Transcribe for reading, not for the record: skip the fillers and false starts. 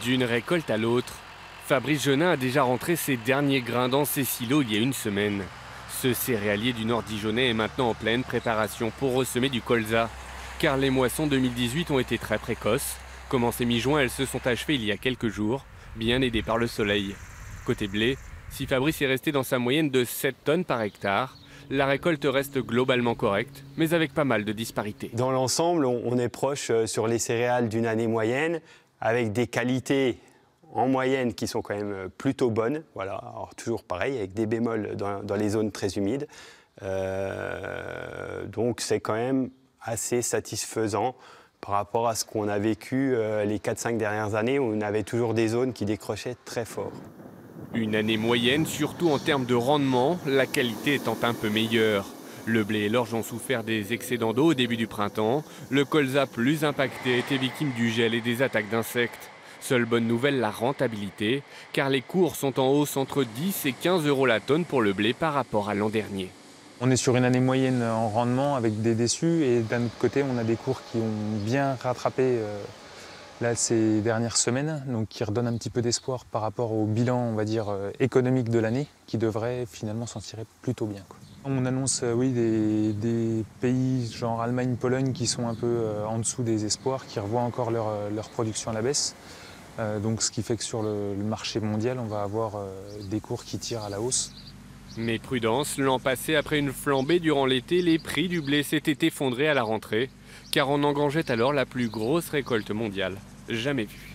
D'une récolte à l'autre, Fabrice Genin a déjà rentré ses derniers grains dans ses silos il y a une semaine. Ce céréalier du nord dijonnais est maintenant en pleine préparation pour ressemer du colza. Car les moissons 2018 ont été très précoces. Commencées mi-juin, elles se sont achevées il y a quelques jours, bien aidées par le soleil. Côté blé, si Fabrice est resté dans sa moyenne de 7 tonnes par hectare, la récolte reste globalement correcte, mais avec pas mal de disparités. Dans l'ensemble, on est proche sur les céréales d'une année moyenne, avec des qualités en moyenne qui sont quand même plutôt bonnes. Voilà, alors toujours pareil, avec des bémols dans les zones très humides. Donc c'est quand même assez satisfaisant par rapport à ce qu'on a vécu les 4-5 dernières années, où on avait toujours des zones qui décrochaient très fort. Une année moyenne, surtout en termes de rendement, la qualité étant un peu meilleure. Le blé et l'orge ont souffert des excédents d'eau au début du printemps. Le colza, plus impacté, était victime du gel et des attaques d'insectes. Seule bonne nouvelle, la rentabilité, car les cours sont en hausse entre 10 et 15 euros la tonne pour le blé par rapport à l'an dernier. On est sur une année moyenne en rendement avec des déçus et d'un autre côté, on a des cours qui ont bien rattrapé là, ces dernières semaines, donc qui redonnent un petit peu d'espoir par rapport au bilan, on va dire, économique de l'année, qui devrait finalement s'en tirer plutôt bien, quoi. On annonce oui, des pays genre Allemagne, Pologne qui sont un peu en dessous des espoirs, qui revoient encore leur production à la baisse. Donc ce qui fait que sur le marché mondial, on va avoir des cours qui tirent à la hausse. Mais prudence, l'an passé, après une flambée durant l'été, les prix du blé s'étaient effondrés à la rentrée, car on engrangeait alors la plus grosse récolte mondiale jamais vue.